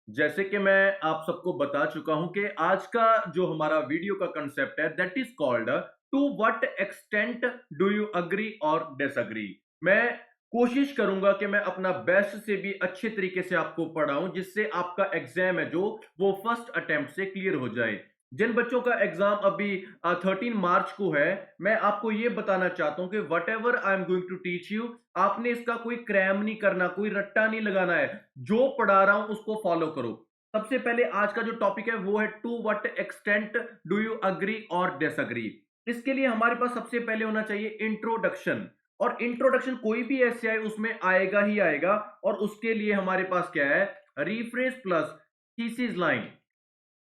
जैसे कि मैं आप सबको बता चुका हूं कि आज का जो हमारा वीडियो का कंसेप्ट है that is called to what extent do you agree और डिसएग्री। मैं कोशिश करूंगा कि मैं अपना बेस्ट से भी अच्छे तरीके से आपको पढ़ाऊं जिससे आपका एग्जाम है जो वो फर्स्ट अटेम्प्ट से क्लियर हो जाए। जिन बच्चों का एग्जाम अभी 13 मार्च को है, मैं आपको ये बताना चाहता हूं कि whatever I am going to teach you, आपने इसका कोई क्रैम नहीं करना, कोई रट्टा नहीं लगाना है। जो पढ़ा रहा हूं उसको फॉलो करो। सबसे पहले आज का जो टॉपिक है वो है to what extent do you agree और डिसएग्री। इसके लिए हमारे पास सबसे पहले होना चाहिए इंट्रोडक्शन। और इंट्रोडक्शन कोई भी ऐसे आए उसमें आएगा ही आएगा। और उसके लिए हमारे पास क्या है, रीफ्रेज प्लस थीसिस लाइन।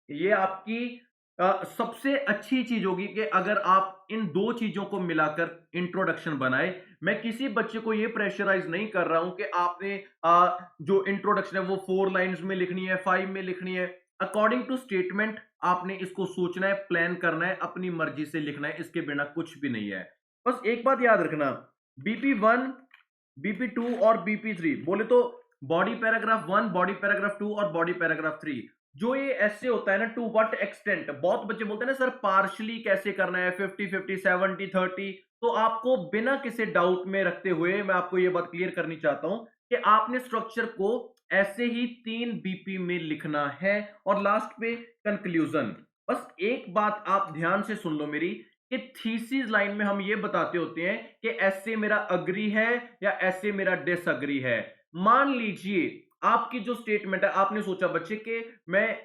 ये आपकी सबसे अच्छी चीज होगी कि अगर आप इन दो चीजों को मिलाकर इंट्रोडक्शन बनाए। मैं किसी बच्चे को ये प्रेशराइज नहीं कर रहा हूं कि आपने जो इंट्रोडक्शन है वो 4 लाइंस में लिखनी है, 5 में लिखनी है। अकॉर्डिंग टू स्टेटमेंट आपने इसको सोचना है, प्लान करना है, अपनी मर्जी से लिखना है, इसके बिना कुछ भी नहीं है। बस एक बात याद रखना, BP1, BP2 और BP3 बोले तो बॉडी पैराग्राफ 1, बॉडी पैराग्राफ 2 और बॉडी पैराग्राफ 3। जो ये ऐसे होता है ना, टू व्हाट एक्सटेंट, बहुत बच्चे बोलते हैं ना सर पार्शली कैसे करना है, 50-50, 70-30। तो आपको बिना किसी डाउट में रखते हुए मैं आपको ये बात क्लियर करनी चाहता हूं कि आपने स्ट्रक्चर को ऐसे ही 3 BP में लिखना है और लास्ट पे कंक्लूजन। बस एक बात आप ध्यान से सुन लो मेरी, कि थीसिस लाइन में हम ये बताते होते हैं कि ऐसे मेरा अग्री है या ऐसे मेरा डिसअग्री है। मान लीजिए आपकी जो स्टेटमेंट है, आपने सोचा बच्चे के मैं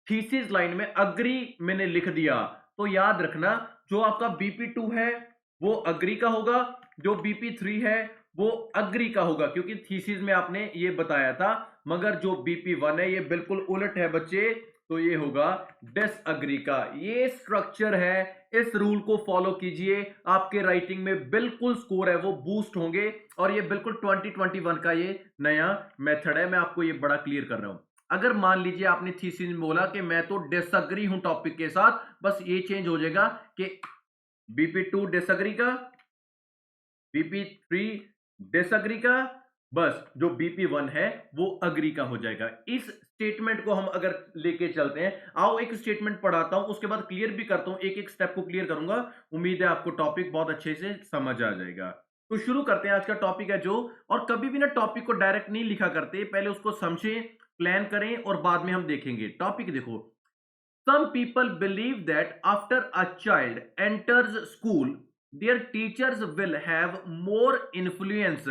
थीसिस लाइन में अग्री मैंने लिख दिया, तो याद रखना जो आपका BP2 है वो अग्री का होगा, जो BP3 है वो अग्री का होगा, क्योंकि थीसिस में आपने ये बताया था। मगर जो BP1 है ये बिल्कुल उलट है बच्चे, तो ये होगा डिसअग्री का। ये स्ट्रक्चर है, इस रूल को फॉलो कीजिए, आपके राइटिंग में बिल्कुल स्कोर है वो बूस्ट होंगे। और ये बिल्कुल 2021 का ये नया मेथड है, मैं आपको ये बड़ा क्लियर कर रहा हूं। अगर मान लीजिए आपने थीसिस में बोला कि मैं तो डिसएग्री हूं टॉपिक के साथ, बस ये चेंज हो जाएगा कि BP2 डिसएग्री का, BP3 डिसएग्री का, बस जो BP1 है वो अग्री का हो जाएगा। इस स्टेटमेंट को हम अगर लेके चलते हैं, आओ एक स्टेटमेंट पढ़ाता हूं, उसके बाद क्लियर भी करता हूं, एक एक स्टेप को क्लियर करूंगा। उम्मीद है आपको टॉपिक बहुत अच्छे से समझ आ जाएगा। तो शुरू करते हैं। आज का टॉपिक है जो, और कभी भी ना टॉपिक को डायरेक्ट नहीं लिखा करते, पहले उसको समझें, प्लान करें और बाद में हम देखेंगे। टॉपिक देखो, some people believe that after a child enters school, their teachers will have more influence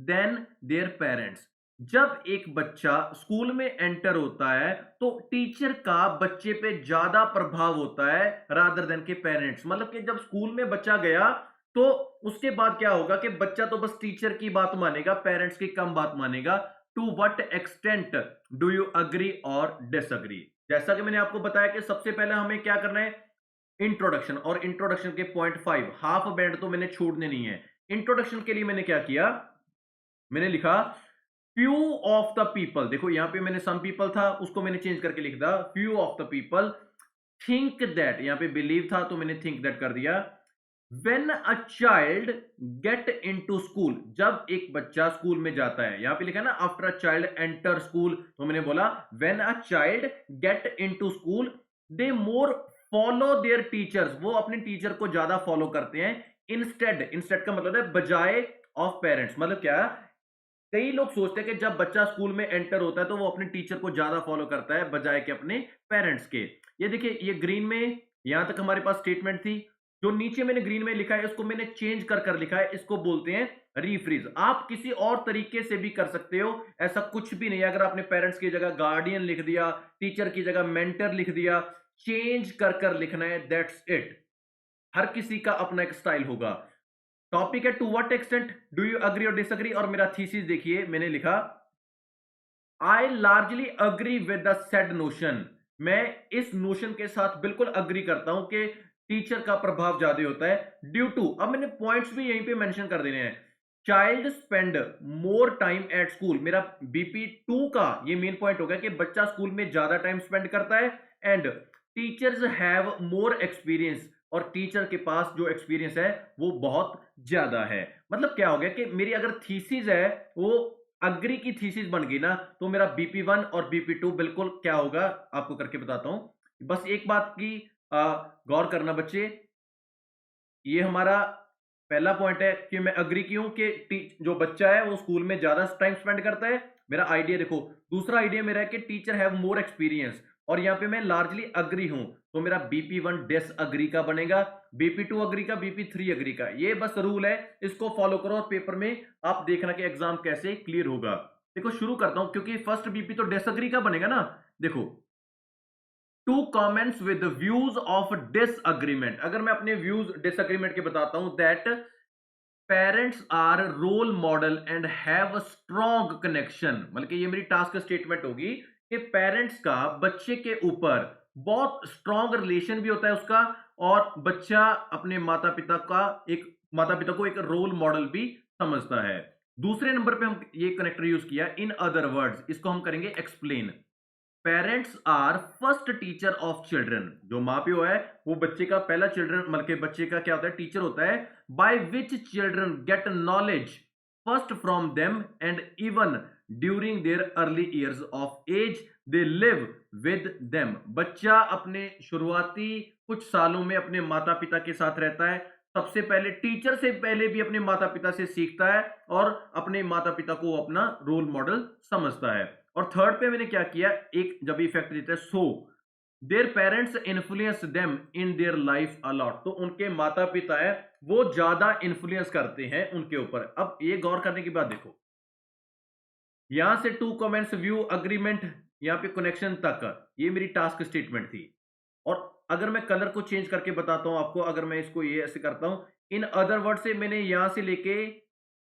than their parents. जब एक बच्चा स्कूल में एंटर होता है तो टीचर का बच्चे पे ज्यादा प्रभाव होता है रादर देन के पेरेंट्स। मतलब कि जब स्कूल में बच्चा गया तो उसके बाद क्या होगा कि बच्चा तो बस टीचर की बात मानेगा, पेरेंट्स की कम बात मानेगा। To what extent do you agree और डिसअग्री। जैसा कि मैंने आपको बताया कि सबसे पहले हमें क्या करना है, इंट्रोडक्शन। और इंट्रोडक्शन के पॉइंट 5 हाफ बैंड तो मैंने छोड़ने नहीं है। इंट्रोडक्शन के लिए मैंने क्या किया, मैंने लिखा फ्यू ऑफ द पीपल। देखो यहां पे मैंने सम पीपल था, उसको मैंने चेंज करके लिख दिया few of the people think that. यहां पे बिलीव था तो मैंने थिंक दैट कर दिया। When a child get into school, जब एक बच्चा स्कूल में जाता है, यहां पे लिखा है ना after a child enter school, तो मैंने बोला when a child get into school they more follow their teachers, वो अपने टीचर को ज्यादा फॉलो करते हैं। इंस्टेड का मतलब है बजाय ऑफ पेरेंट्स। मतलब क्या, कई लोग सोचते हैं कि जब बच्चा स्कूल में एंटर होता है तो वो अपने टीचर को ज्यादा फॉलो करता है बजाय के अपने पेरेंट्स के। ये देखिए, ये ग्रीन में यहां तक हमारे पास स्टेटमेंट थी। जो नीचे मैंने ग्रीन में लिखा है इसको मैंने चेंज कर कर लिखा है, इसको बोलते हैं रीफ्रीज। आप किसी और तरीके से भी कर सकते हो, ऐसा कुछ भी नहीं है। अगर आपने पेरेंट्स की जगह गार्डियन लिख दिया, टीचर की जगह मेंटर लिख दिया, चेंज कर कर लिखना है, दैट्स इट। हर किसी का अपना एक स्टाइल होगा। टॉपिक है to what extent do you agree और डिसएग्री, और मेरा थीसिस देखिए मैंने लिखा I largely agree with the said notion. मैं इस नोशन के साथ बिल्कुल अग्री करता हूं कि टीचर का प्रभाव ज्यादा होता है ड्यू टू, अब मैंने पॉइंट्स भी यहीं पे मेंशन कर देने हैं। Child spend more time at school, मेरा BP2 का ये मेन पॉइंट हो गया कि बच्चा स्कूल में ज्यादा टाइम स्पेंड करता है। And teachers have more experience, और टीचर के पास जो एक्सपीरियंस है वो बहुत ज्यादा है। मतलब क्या हो गया कि मेरी अगर थीसिस है वो अग्री की थीसिस बन गई ना, तो मेरा BP1 और BP2 बिल्कुल क्या होगा, आपको करके बताता हूं। बस एक बात की गौर करना बच्चे, ये हमारा पहला पॉइंट है कि मैं अग्री क्यों कि जो बच्चा है वो स्कूल में ज्यादा टाइम स्पेंड करता है, मेरा आइडिया देखो। दूसरा आइडिया मेरा है कि टीचर हैव मोर एक्सपीरियंस, और यहाँ पे मैं लार्जली अग्री हूं, तो मेरा BP1 डिस अग्री का बनेगा, BP2 अग्री का, BP3 अग्री का। ये बस रूल है, इसको फॉलो करो और पेपर में आप देखना कि एग्जाम कैसे क्लियर होगा। देखो शुरू करता हूं, क्योंकि फर्स्ट BP तो डिसएग्री का बनेगा ना। देखो, to commence with views of disagreement, अगर मैं अपने व्यूज डिसएग्रीमेंट के बताता हूं, that parents are role model and have a strong connection, मतलब कि ये मेरी टास्क स्टेटमेंट होगी कि पेरेंट्स का बच्चे के ऊपर बहुत स्ट्रॉन्ग रिलेशन भी होता है उसका, और बच्चा अपने माता पिता को एक रोल मॉडल भी समझता है। दूसरे नंबर पे हम ये कनेक्टर यूज किया, इन अदर वर्ड्स, इसको हम करेंगे explain. Parents are first teacher of children, जो माँ प्यो है वो बच्चे का पहला चिल्ड्रन, मतलब के बच्चे का क्या होता है, टीचर होता है। By which children get knowledge first from them and even during their early years of age they live with them, बच्चा अपने शुरुआती कुछ सालों में अपने माता पिता के साथ रहता है, सबसे पहले टीचर से पहले भी अपने माता पिता से सीखता है, और अपने माता पिता को अपना रोल मॉडल समझता है। और थर्ड पे मैंने क्या किया, एक जब इफेक्ट देता है, so their parents influence them in their life allot, तो उनके माता पिता है वो ज्यादा इन्फ्लुएंस करते हैं उनके ऊपर। अब ये गौर करने की बात देखो, यहां से टू कमेंट्स व्यू अग्रीमेंट, यहां पे कनेक्शन तक, ये मेरी टास्क स्टेटमेंट थी। और अगर मैं कलर को चेंज करके बताता हूं आपको, अगर मैं इसको ये ऐसे करता हूं, इन अदर वर्ड से मैंने यहां से लेके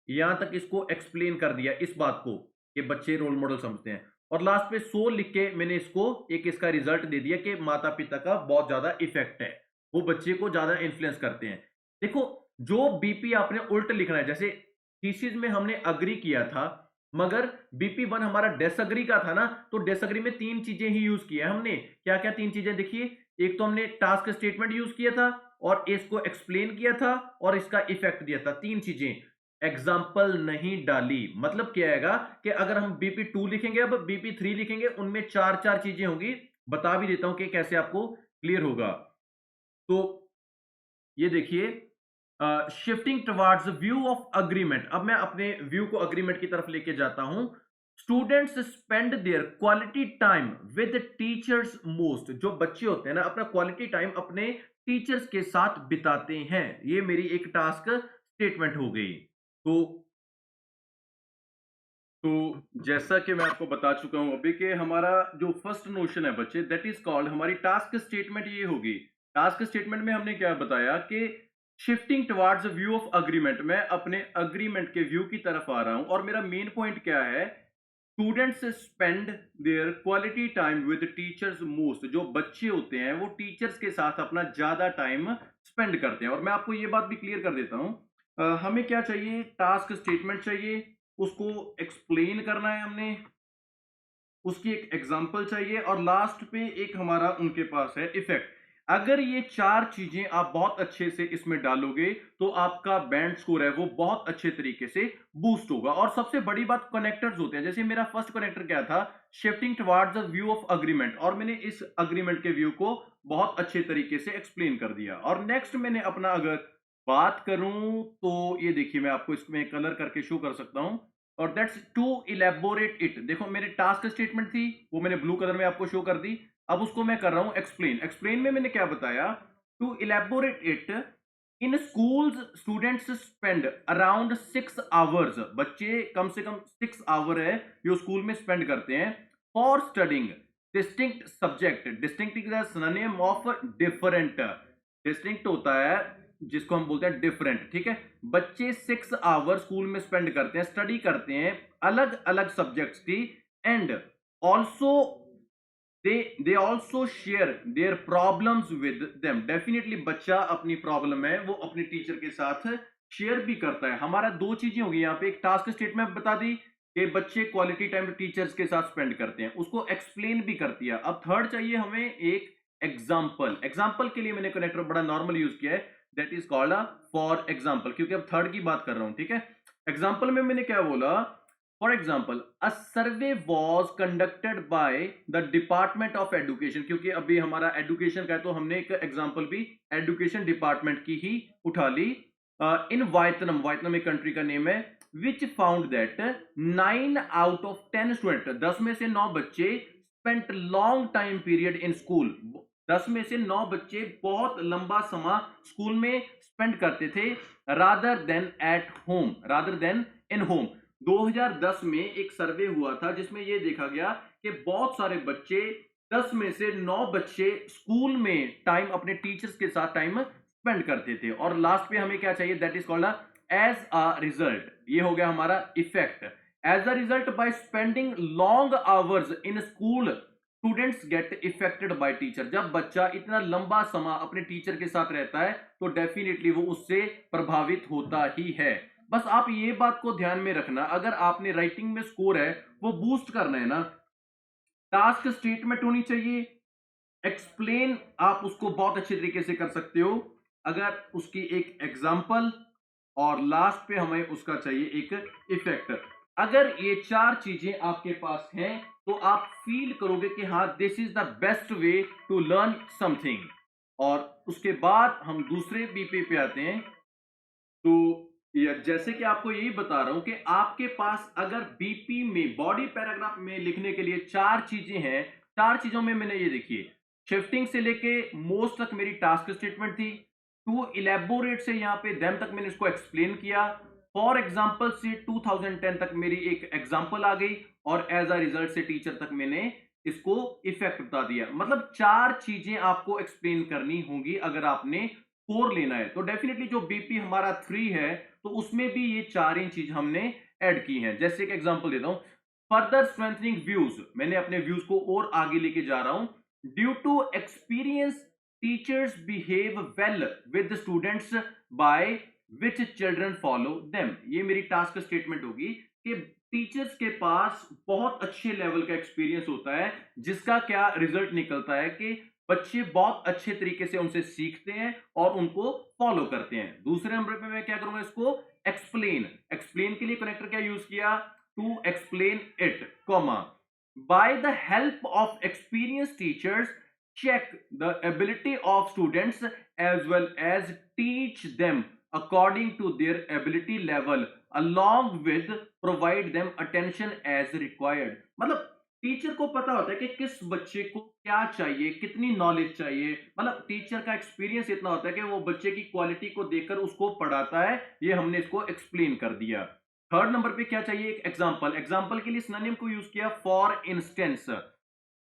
यहां तक इसको एक्सप्लेन कर दिया, इस बात को कि बच्चे रोल मॉडल समझते हैं, और लास्ट पे सो लिख के मैंने इसको एक इसका रिजल्ट दे दिया कि माता पिता का बहुत ज्यादा इफेक्ट है, वो बच्चे को ज्यादा इन्फ्लुएंस करते हैं। देखो, जो BP आपने उल्ट लिखना है, जैसे थीसिस में हमने अग्री किया था, मगर BP1 हमारा डिसएग्री का था ना, तो डिसएग्री में तीन चीजें ही यूज किया है हमने। क्या क्या तीन चीजें देखिए, एक तो हमने टास्क स्टेटमेंट यूज किया था, और इसको एक्सप्लेन किया था, और इसका इफेक्ट दिया था, तीन चीजें। एग्जाम्पल नहीं डाली, मतलब क्या आएगा कि अगर हम BP2 लिखेंगे, अब BP3 लिखेंगे, उनमें चार चार चीजें होंगी। बता भी देता हूं कि कैसे आपको क्लियर होगा। तो ये देखिए, shifting towards view of agreement, अब मैं अपने व्यू को अग्रीमेंट की तरफ लेके जाता हूं। Students spend there quality time with teachers most, जो बच्चे होते हैं ना, अपना क्वालिटी टाइम अपने टीचर्स के साथ बिताते हैं, ये मेरी एक टास्क स्टेटमेंट हो गई। तो जैसा कि मैं आपको बता चुका हूं अभी, कि हमारा जो फर्स्ट नोशन है बच्चे, दैट इज कॉल्ड, हमारी टास्क स्टेटमेंट ये होगी। टास्क स्टेटमेंट में हमने क्या बताया कि shifting towards view of agreement, मैं अपने अग्रीमेंट के व्यू की तरफ आ रहा हूं, और मेरा मेन पॉइंट क्या है, students spend there quality time with teachers most, जो बच्चे होते हैं वो टीचर्स के साथ अपना ज्यादा टाइम स्पेंड करते हैं। और मैं आपको ये बात भी क्लियर कर देता हूं, हमें क्या चाहिए, टास्क स्टेटमेंट चाहिए, उसको एक्सप्लेन करना है हमने, उसकी एक एग्जांपल चाहिए, और लास्ट पे एक हमारा उनके पास है इफेक्ट। अगर ये चार चीजें आप बहुत अच्छे से इसमें डालोगे, तो आपका बैंड स्कोर है वो बहुत अच्छे तरीके से बूस्ट होगा। और सबसे बड़ी बात कनेक्टर्स होते हैं, जैसे मेरा फर्स्ट कनेक्टर क्या था, shifting towards the view of agreement, और मैंने इस अग्रीमेंट के व्यू को बहुत अच्छे तरीके से एक्सप्लेन कर दिया। और नेक्स्ट मैंने अपना अगर बात करूं, तो ये देखिए, मैं आपको इसमें कलर करके शो कर सकता हूं, और दैट्स टू इलेबोरेट इट। देखो, मेरी टास्क स्टेटमेंट थी वो मैंने ब्लू कलर में आपको शो कर दी, अब उसको मैं कर रहा हूं एक्सप्लेन। एक्सप्लेन में मैंने क्या बताया, to elaborate it, in schools students spend around 6 hours, बच्चे कम से कम 6 आवर है जो स्कूल में स्पेंड करते हैं, for studying distinct subject. Distinct is the synonym of different, distinct होता है जिसको हम बोलते हैं डिफरेंट, ठीक है। बच्चे 6 आवर स्कूल में स्पेंड करते हैं, स्टडी करते हैं अलग अलग सब्जेक्ट्स की, and also they also share their problems with them. Definitely बच्चा अपनी प्रॉब्लम है वो अपने टीचर के साथ शेयर भी करता है। हमारा दो चीजें होगी यहाँ पे, एक टास्क स्टेटमेंट बता दी कि बच्चे क्वालिटी टाइम टीचर्स के साथ स्पेंड करते हैं, उसको एक्सप्लेन भी कर दिया। अब थर्ड चाहिए हमें एक एग्जाम्पल। एग्जाम्पल के लिए मैंने कनेक्टर बड़ा नॉर्मल यूज किया है, that is called for example, क्योंकि अब थर्ड की बात कर रहा हूं, ठीक है। एग्जाम्पल में मैंने क्या बोला, for example a survey was conducted by the department of education, क्योंकि अभी हमारा एजुकेशन का है तो हमने एक एग्जाम्पल भी एजुकेशन डिपार्टमेंट की ही उठा ली। इन वायतनम, वायतनम एक कंट्री का नेम है, which found that 9 out of 10 student, 10 में से 9 बच्चे spent long time period in school, 10 में से 9 बच्चे बहुत लंबा समय स्कूल में स्पेंड करते थे, rather than at home, rather then in home. 2010 में एक सर्वे हुआ था जिसमें यह देखा गया कि बहुत सारे बच्चे, 10 में से 9 बच्चे स्कूल में टाइम अपने टीचर्स के साथ टाइम स्पेंड करते थे। और लास्ट पे हमें क्या चाहिए, that is called as a result, ये हो गया हमारा effect. As a result, by spending long hours in school students get affected by teacher. जब बच्चा इतना लंबा समय अपने टीचर के साथ रहता है तो डेफिनेटली वो उससे प्रभावित होता ही है। बस आप ये बात को ध्यान में रखना, अगर आपने राइटिंग में स्कोर है वो बूस्ट करना है ना, टास्क स्टेटमेंट होनी चाहिए, एक्सप्लेन आप उसको बहुत अच्छे तरीके से कर सकते हो, अगर उसकी एक एग्जांपल, और लास्ट पे हमें उसका चाहिए एक इफेक्ट। अगर ये चार चीजें आपके पास हैं तो आप फील करोगे कि हाँ, this is the best way to learn something. और उसके बाद हम दूसरे बीपी पे आते हैं। तो जैसे कि आपको यही बता रहा हूं कि आपके पास अगर बीपी में बॉडी पैराग्राफ में लिखने के लिए चार चीजें हैं, चार चीजों में मैंने ये देखिए, शिफ्टिंग से लेके मोस्ट तक मेरी टास्क स्टेटमेंट थी, टू इलेबोरेट से यहां पे देम तक मैंने इसको एक्सप्लेन किया, फॉर एग्जाम्पल से 2010 तक मेरी एक एग्जाम्पल आ गई, और एज अ रिजल्ट से टीचर तक मैंने इसको इफेक्ट बता दिया। मतलब चार चीजें आपको एक्सप्लेन करनी होंगी अगर आपने 4 लेना है। तो डेफिनेटली जो बीपी हमारा 3 है तो उसमें भी ये चार ही चीज हमने ऐड की हैं। जैसे एक एग्जांपल देता हूं, फर्दर स्ट्रेंथनिंग व्यूज, मैंने अपने व्यूज को और आगे लेके जा रहा हूं। Due to experience teachers behave well with students by which children follow them. ये मेरी टास्क स्टेटमेंट होगी कि टीचर्स के पास बहुत अच्छे लेवल का एक्सपीरियंस होता है, जिसका क्या रिजल्ट निकलता है कि बच्चे बहुत अच्छे तरीके से उनसे सीखते हैं और उनको फॉलो करते हैं। दूसरे नंबर पे मैं क्या करूंगा, इसको एक्सप्लेन, एक्सप्लेन के लिए कनेक्टर क्या यूज किया, to explain it, comma, by the help of experience teachers check the ability of students as well as teach them according to their ability level along with provide them attention as required। मतलब teacher को पता होता है कि किस बच्चे को क्या चाहिए, कितनी नॉलेज चाहिए, मतलब टीचर का एक्सपीरियंस इतना होता है कि वो बच्चे की क्वालिटी को देखकर उसको पढ़ाता है। ये हमने इसको एक्सप्लेन कर दिया। थर्ड नंबर पे क्या चाहिए, एक एग्जांपल, एग्जांपल के लिए सिनोनिम को यूज किया, for instance.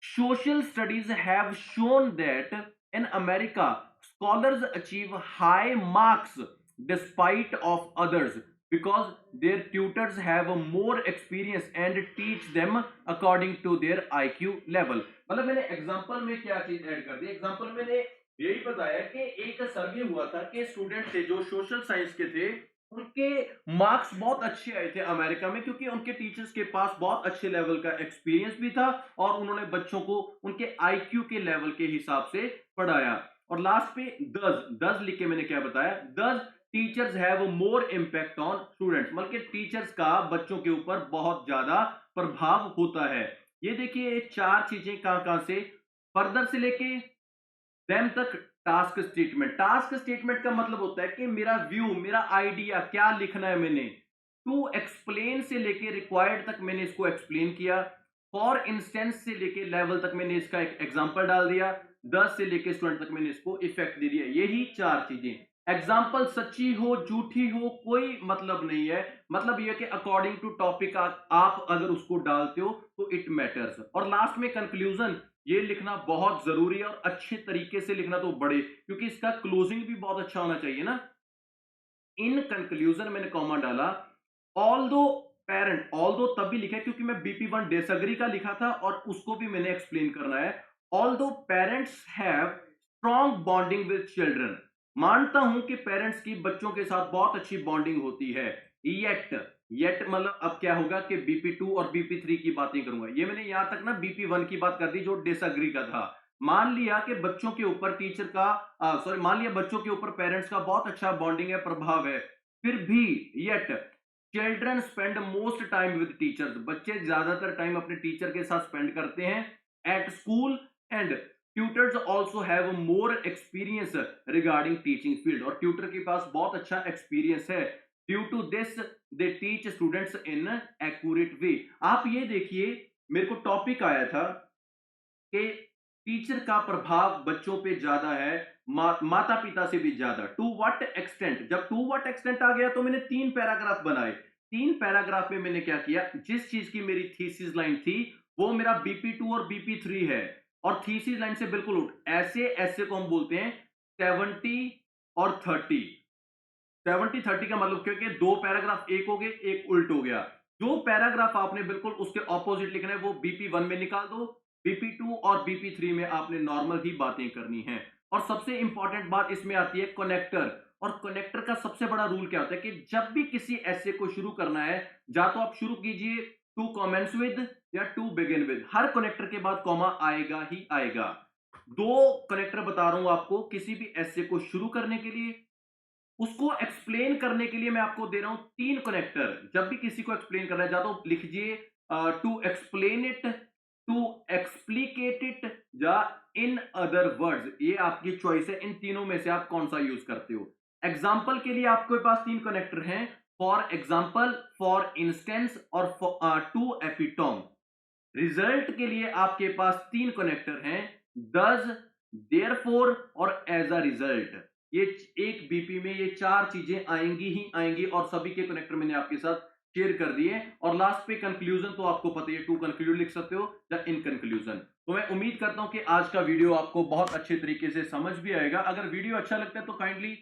Social studies have shown that in America, scholars achieve high marks despite of others because their tutors have more experience and teach them according to their IQ level। मतलब मैंने example में क्या चीज add कर दी, example मैंने यही बताया कि एक सर्वे हुआ था कि स्टूडेंट थे जो सोशल साइंस के थे, उनके मार्क्स बहुत अच्छे आए थे अमेरिका में, क्योंकि उनके टीचर्स के पास बहुत अच्छे लेवल का एक्सपीरियंस भी था और उन्होंने बच्चों को उनके आईक्यू के लेवल के हिसाब से पढ़ाया। और लास्ट पे दस, दस लिख के मैंने क्या बताया, दस teachers have more impact on students, मतलब कि टीचर्स का बच्चों के ऊपर बहुत ज्यादा प्रभाव होता है। ये देखिए चार चीजें कहां कहां से, फर्दर से लेके देम तक टास्क स्टेटमेंट। टास्क स्टेटमेंट का मतलब होता है कि मेरा व्यू, मेरा आइडिया क्या लिखना है मैंने। टू एक्सप्लेन से लेके रिक्वायर्ड तक मैंने इसको एक्सप्लेन किया, फॉर इंस्टेंस से लेके लेवल तक मैंने इसका एक एग्जांपल डाल दिया, 10 से लेके स्टूडेंट तक मैंने इसको इफेक्ट दे दिया। यही चार चीजें, एग्जांपल सच्ची हो झूठी हो कोई मतलब नहीं है, मतलब यह कि अकॉर्डिंग टू टॉपिक आप अगर उसको डालते हो तो इट मैटर्स। और लास्ट में कंक्लूजन, ये लिखना बहुत जरूरी है और अच्छे तरीके से लिखना तो बड़े, क्योंकि इसका क्लोजिंग भी बहुत अच्छा होना चाहिए ना। इन कंक्लूजन मैंने कॉमा डाला, ऑल दो पेरेंट, ऑल दो तब भी लिखा है क्योंकि मैं बीपी वन डिसएग्री का लिखा था और उसको भी मैंने एक्सप्लेन करना है। ऑल दो parents have strong bonding with children, मानता हूं कि पेरेंट्स की बच्चों के साथ बहुत अच्छी बॉन्डिंग होती है। येट, येट मतलब अब क्या होगा कि बीपी टू और बीपी थ्री की बातें करूंगा। ये मैंने यहां तक ना बीपी वन की बात कर दी जो डिसएग्री का था। मान लिया कि बच्चों के ऊपर टीचर का सॉरी, मान लिया बच्चों के ऊपर पेरेंट्स का बहुत अच्छा बॉन्डिंग है, प्रभाव है, फिर भी yet children spend most time with teachers, बच्चे ज्यादातर टाइम अपने टीचर के साथ स्पेंड करते हैं at school, and tutors also have more experience regarding teaching field, और ट्यूटर के पास बहुत अच्छा एक्सपीरियंस है। Due to this they teach students in accurate way. आप ये देखिए, मेरे को टॉपिक आया था कि टीचर का प्रभाव बच्चों पे ज्यादा है माता पिता से भी ज्यादा। टू व्हाट एक्सटेंट, जब टू व्हाट एक्सटेंट आ गया तो मैंने 3 पैराग्राफ बनाए। 3 पैराग्राफ में मैंने क्या किया, जिस चीज की मेरी थीसिस लाइन थी वो मेरा BP2 और BP3 है, और थीसिस लाइन से बिल्कुल उठ, ऐसे ऐसे को हम बोलते हैं 70 और 30। 70-30 का मतलब क्योंकि 2 पैराग्राफ एक हो गए, एक उल्ट हो गया। जो पैराग्राफ आपने बिल्कुल उसके ऑपोजिट लिखना है वो BP1 में निकाल दो, BP2 और BP3 में आपने नॉर्मल ही बातें करनी है। और सबसे इंपॉर्टेंट बात इसमें आती है कनेक्टर। और कनेक्टर का सबसे बड़ा रूल क्या होता है कि जब भी किसी ऐसे को शुरू करना है, या तो आप शुरू कीजिए टू कमेंस विद या टू बिगिन विद, हर कनेक्टर के बाद कॉमा आएगा ही आएगा। 2 कनेक्टर बता रहा हूं आपको किसी भी ऐसे को शुरू करने के लिए, उसको एक्सप्लेन करने के लिए मैं आपको दे रहा हूं 3 कनेक्टर। जब भी किसी को एक्सप्लेन करना है, या तो लिखिए to explain it, to explicate it, या इन अदर वर्ड्स, ये आपकी चॉइस है। इन तीनों में से आप कौन सा यूज करते हो। एग्जाम्पल के लिए आपके पास 3 कनेक्टर हैं, फॉर एग्जाम्पल, फॉर इंस्टेंस, और टू एपिटोम। रिजल्ट के लिए आपके पास 3 कनेक्टर हैं, दस, देयरफॉर और एज अ रिजल्ट। ये एक बीपी में ये 4 चीजें आएंगी ही आएंगी, और सभी के कनेक्टर मैंने आपके साथ शेयर कर दिए। और लास्ट पे कंक्लूजन तो आपको पता ही है, टू कंक्लूड लिख सकते हो या इन कंक्लूजन। तो मैं उम्मीद करता हूं कि आज का वीडियो आपको बहुत अच्छे तरीके से समझ भी आएगा। अगर वीडियो अच्छा लगता है तो काइंडली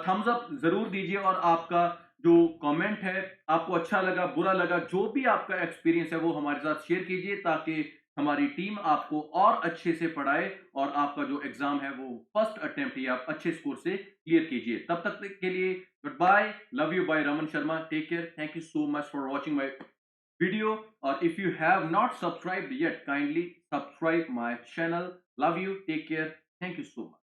थम्स अप जरूर दीजिए, और आपका जो कमेंट है, आपको अच्छा लगा बुरा लगा, जो भी आपका एक्सपीरियंस है वो हमारे साथ शेयर कीजिए, ताकि हमारी टीम आपको और अच्छे से पढ़ाए, और आपका जो एग्जाम है वो फर्स्ट अटेम्प्ट ही आप अच्छे स्कोर से क्लियर कीजिए। तब तक के लिए goodbye, love you, bye Raman Sharma, take care, thank you so much for watching my video. और if you have not subscribed yet, kindly subscribe my channel. Love you, take care, thank you so much.